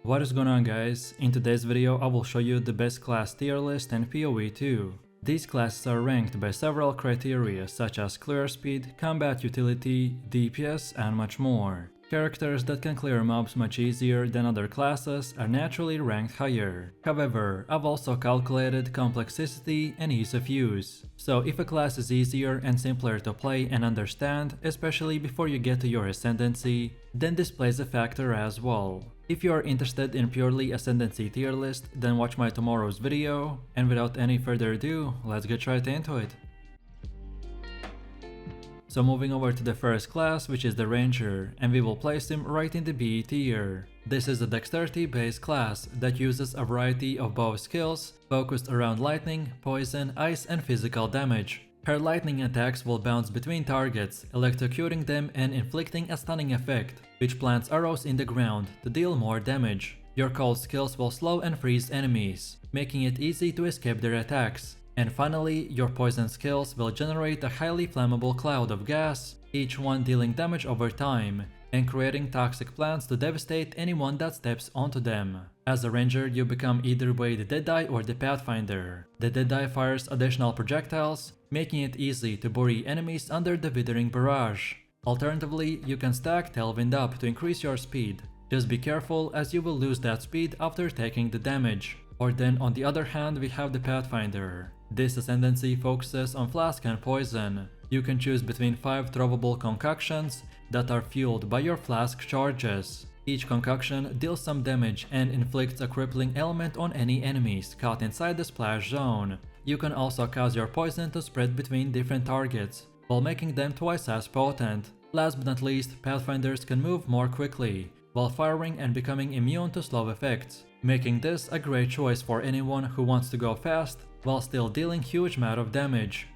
What is going on, guys? In today's video I will show you the best class tier list in PoE 2. These classes are ranked by several criteria such as clear speed, combat utility, DPS and much more. Characters that can clear mobs much easier than other classes are naturally ranked higher. However, I've also calculated complexity and ease of use. So if a class is easier and simpler to play and understand, especially before you get to your ascendancy, then this plays a factor as well. If you are interested in purely ascendancy tier list, then watch my tomorrow's video, and without any further ado, let's get right into it. So moving over to the first class, which is the Ranger, and we will place him right in the B tier. This is a dexterity based class that uses a variety of bow skills focused around lightning, poison, ice and physical damage. Her lightning attacks will bounce between targets, electrocuting them and inflicting a stunning effect, which plants arrows in the ground to deal more damage. Your cold skills will slow and freeze enemies, making it easy to escape their attacks. And finally, your poison skills will generate a highly flammable cloud of gas, each one dealing damage over time, and creating toxic plants to devastate anyone that steps onto them. As a ranger, you become either way the Deadeye or the Pathfinder. The Deadeye fires additional projectiles, making it easy to bury enemies under the withering barrage. Alternatively, you can stack Tailwind up to increase your speed. Just be careful as you will lose that speed after taking the damage. Or then on the other hand we have the Pathfinder. This ascendancy focuses on flask and poison. You can choose between 5 throwable concoctions that are fueled by your flask charges. Each concoction deals some damage and inflicts a crippling element on any enemies caught inside the splash zone. You can also cause your poison to spread between different targets, while making them twice as potent. Last but not least, Pathfinders can move more quickly, while firing and becoming immune to slow effects, making this a great choice for anyone who wants to go fast while still dealing huge amount of damage.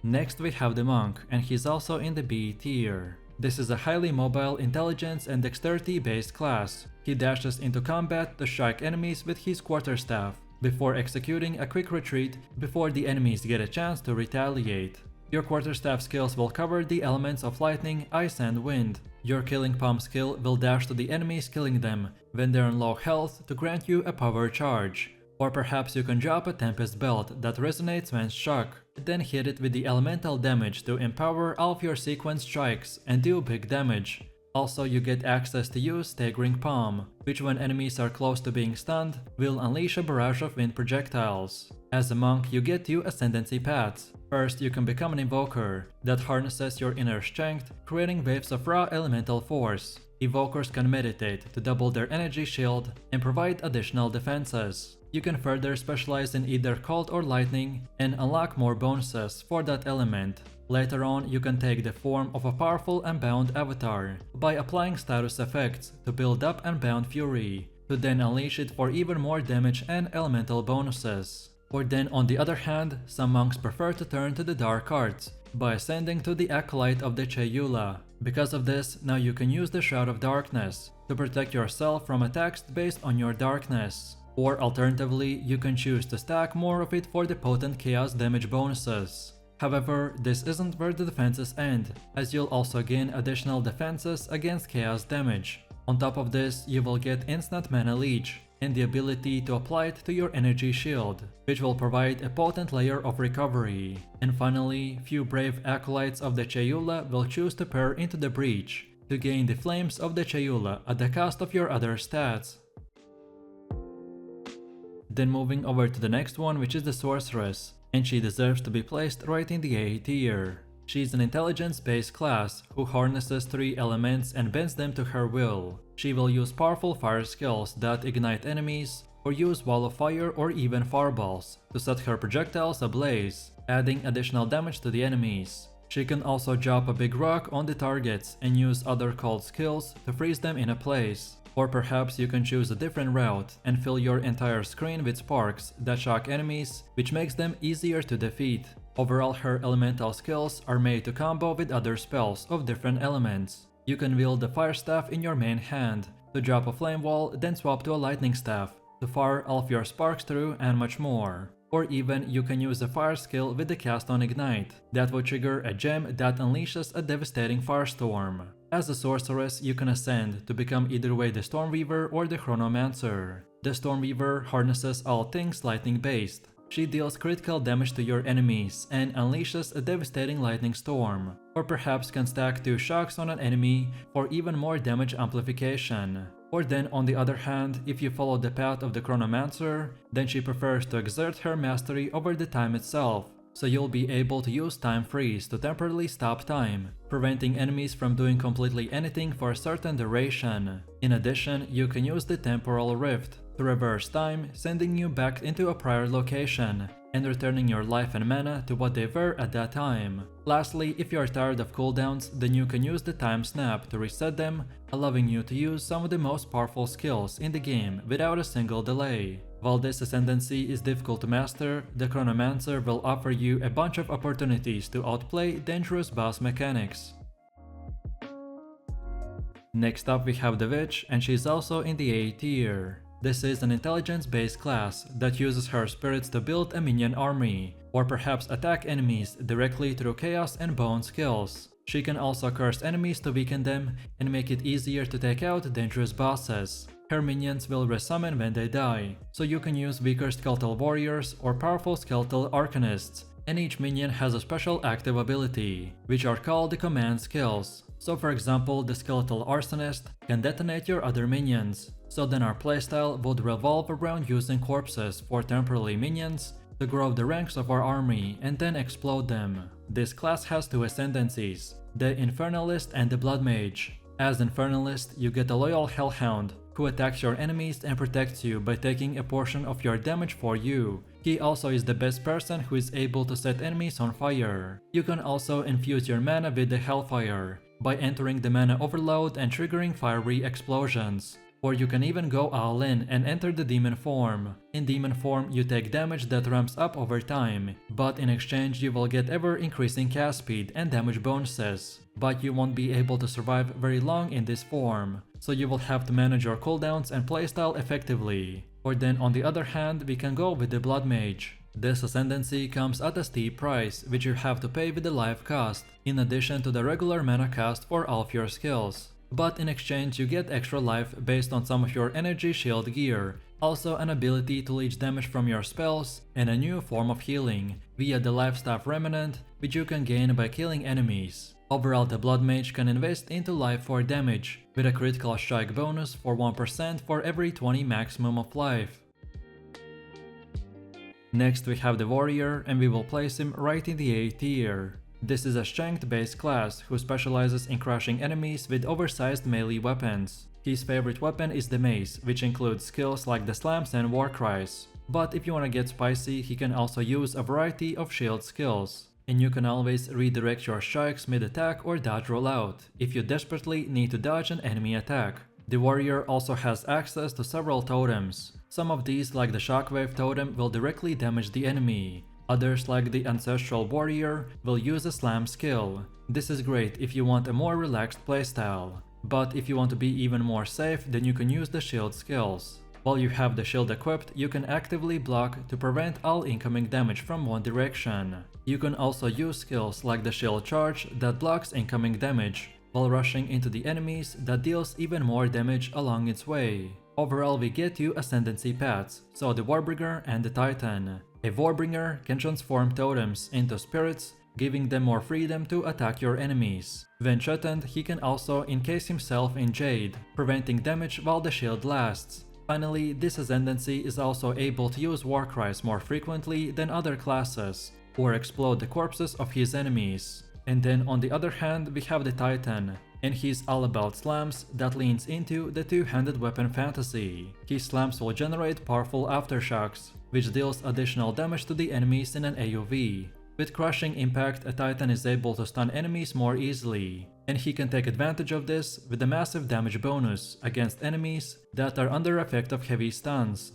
Next we have the Monk, and he's also in the B tier. This is a highly mobile intelligence and dexterity based class. He dashes into combat to strike enemies with his quarterstaff, before executing a quick retreat before the enemies get a chance to retaliate. Your quarterstaff skills will cover the elements of lightning, ice and wind. Your killing palm skill will dash to the enemies killing them when they're on low health to grant you a power charge. Or perhaps you can drop a Tempest Belt that resonates when struck, then hit it with the elemental damage to empower all of your sequence strikes and do big damage. Also, you get access to use Staggering Palm, which when enemies are close to being stunned, will unleash a barrage of wind projectiles. As a monk, you get 2 ascendancy paths. First, you can become an invoker that harnesses your inner strength, creating waves of raw elemental force. Evokers can meditate to double their energy shield and provide additional defenses. You can further specialize in either cold or lightning and unlock more bonuses for that element. Later on, you can take the form of a powerful Unbound avatar by applying status effects to build up Unbound Fury, to then unleash it for even more damage and elemental bonuses. Or then on the other hand, some monks prefer to turn to the dark arts by ascending to the Acolyte of the Chayula. Because of this, now you can use the Shroud of Darkness to protect yourself from attacks based on your darkness. Or alternatively, you can choose to stack more of it for the potent chaos damage bonuses. However, this isn't where the defenses end, as you'll also gain additional defenses against chaos damage. On top of this, you will get instant mana leech and the ability to apply it to your energy shield, which will provide a potent layer of recovery. And finally, few brave acolytes of the Chayula will choose to pair into the Breach to gain the flames of the Chayula at the cost of your other stats. Then moving over to the next one, which is the Sorceress, and she deserves to be placed right in the A tier. She's an intelligence-based class who harnesses 3 elements and bends them to her will. She will use powerful fire skills that ignite enemies, or use Wall of Fire or even fireballs to set her projectiles ablaze, adding additional damage to the enemies. She can also drop a big rock on the targets and use other cold skills to freeze them in a place. Or perhaps you can choose a different route and fill your entire screen with sparks that shock enemies, which makes them easier to defeat. Overall, her elemental skills are made to combo with other spells of different elements. You can wield the fire staff in your main hand to drop a flame wall, then swap to a lightning staff to fire all of your sparks through, and much more. Or even you can use a fire skill with the cast on Ignite that will trigger a gem that unleashes a devastating firestorm. As a sorceress, you can ascend to become either way the Stormweaver or the Chronomancer. The Stormweaver harnesses all things lightning based. She deals critical damage to your enemies and unleashes a devastating lightning storm, or perhaps can stack 2 shocks on an enemy for even more damage amplification. Or then on the other hand, if you follow the path of the Chronomancer, then she prefers to exert her mastery over the time itself, so you'll be able to use Time Freeze to temporarily stop time, preventing enemies from doing completely anything for a certain duration. In addition, you can use the Temporal Rift to reverse time, sending you back into a prior location and returning your life and mana to what they were at that time. Lastly, if you are tired of cooldowns, then you can use the Time Snap to reset them, allowing you to use some of the most powerful skills in the game without a single delay. While this ascendancy is difficult to master, the Chronomancer will offer you a bunch of opportunities to outplay dangerous boss mechanics. Next up we have the Witch, and she's also in the A tier. This is an intelligence-based class that uses her spirits to build a minion army, or perhaps attack enemies directly through chaos and bone skills. She can also curse enemies to weaken them and make it easier to take out dangerous bosses. Her minions will resummon when they die, so you can use weaker skeletal warriors or powerful skeletal arcanists, and each minion has a special active ability, which are called the command skills. So for example, the skeletal arsonist can detonate your other minions, so then our playstyle would revolve around using corpses for temporary minions to grow the ranks of our army and then explode them. This class has 2 ascendancies, the Infernalist and the Blood Mage. As Infernalist, you get a loyal Hellhound who attacks your enemies and protects you by taking a portion of your damage for you. He also is the best person who is able to set enemies on fire. You can also infuse your mana with the Hellfire by entering the mana overload and triggering fiery explosions. Or you can even go all in and enter the demon form. In demon form, you take damage that ramps up over time, but in exchange you will get ever increasing cast speed and damage bonuses. But you won't be able to survive very long in this form, so you will have to manage your cooldowns and playstyle effectively. Or then on the other hand, we can go with the Blood Mage. This ascendancy comes at a steep price, which you have to pay with the life cost, in addition to the regular mana cost for all of your skills. But in exchange you get extra life based on some of your energy shield gear, also an ability to leech damage from your spells, and a new form of healing via the Life Staff Remnant, which you can gain by killing enemies. Overall, the Blood Mage can invest into life for damage, with a critical strike bonus for 1% for every 20 maximum of life. Next we have the Warrior, and we will place him right in the A tier. This is a strength-based class who specializes in crushing enemies with oversized melee weapons. His favorite weapon is the mace, which includes skills like the slams and war cries. But if you wanna get spicy, he can also use a variety of shield skills. And you can always redirect your strikes mid-attack or dodge rollout, if you desperately need to dodge an enemy attack. The Warrior also has access to several totems. Some of these, like the Shockwave totem, will directly damage the enemy. Others, like the Ancestral Warrior, will use a slam skill. This is great if you want a more relaxed playstyle. But if you want to be even more safe, then you can use the shield skills. While you have the shield equipped, you can actively block to prevent all incoming damage from one direction. You can also use skills like the Shield Charge that blocks incoming damage, while rushing into the enemies that deals even more damage along its way. Overall, we get 2 ascendancy paths, so the Warbringer and the Titan. A Warbringer can transform totems into spirits, giving them more freedom to attack your enemies. When threatened, he can also encase himself in Jade, preventing damage while the shield lasts. Finally, this ascendancy is also able to use war cries more frequently than other classes, or explode the corpses of his enemies. And then on the other hand, we have the Titan, and he's all about slams that leans into the two-handed weapon fantasy. His slams will generate powerful aftershocks, which deals additional damage to the enemies in an AoV. With crushing impact, a Titan is able to stun enemies more easily, and he can take advantage of this with a massive damage bonus against enemies that are under effect of heavy stuns.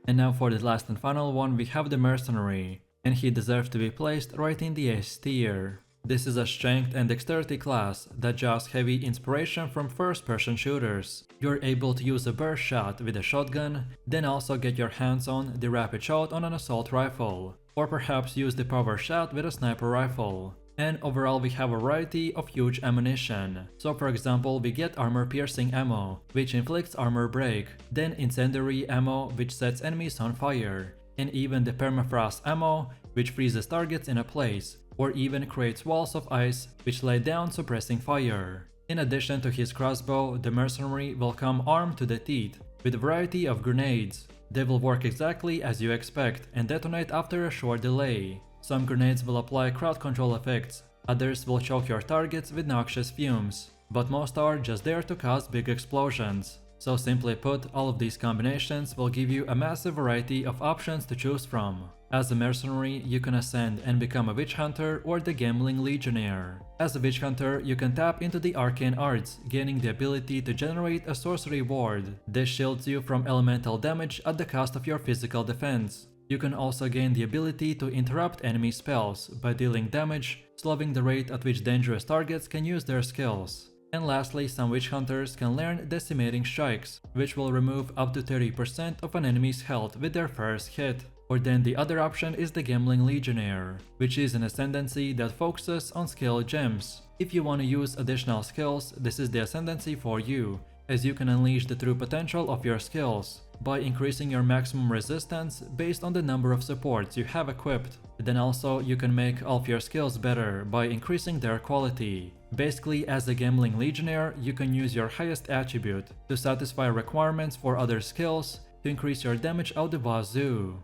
And now for the last and final one, we have the Mercenary, and he deserves to be placed right in the S tier. This is a strength and dexterity class that draws heavy inspiration from first-person shooters. You're able to use a burst shot with a shotgun, then also get your hands on the rapid shot on an assault rifle, or perhaps use the power shot with a sniper rifle. And overall we have a variety of huge ammunition. So for example, we get armor piercing ammo, which inflicts armor break, then incendiary ammo, which sets enemies on fire, and even the permafrost ammo, which freezes targets in a place, or even creates walls of ice which lay down suppressing fire. In addition to his crossbow, the mercenary will come armed to the teeth, with a variety of grenades. They will work exactly as you expect and detonate after a short delay. Some grenades will apply crowd control effects, others will choke your targets with noxious fumes, but most are just there to cause big explosions. So simply put, all of these combinations will give you a massive variety of options to choose from. As a mercenary, you can ascend and become a witch hunter or the gambling legionnaire. As a witch hunter, you can tap into the arcane arts, gaining the ability to generate a sorcery ward. This shields you from elemental damage at the cost of your physical defense. You can also gain the ability to interrupt enemy spells by dealing damage, slowing the rate at which dangerous targets can use their skills. And lastly, some witch hunters can learn decimating strikes, which will remove up to 30% of an enemy's health with their first hit. Or then the other option is the gambling legionnaire, which is an ascendancy that focuses on skill gems. If you want to use additional skills, this is the ascendancy for you, as you can unleash the true potential of your skills by increasing your maximum resistance based on the number of supports you have equipped. Then also you can make all of your skills better by increasing their quality. Basically, as a gambling legionnaire, you can use your highest attribute to satisfy requirements for other skills to increase your damage out the wazoo.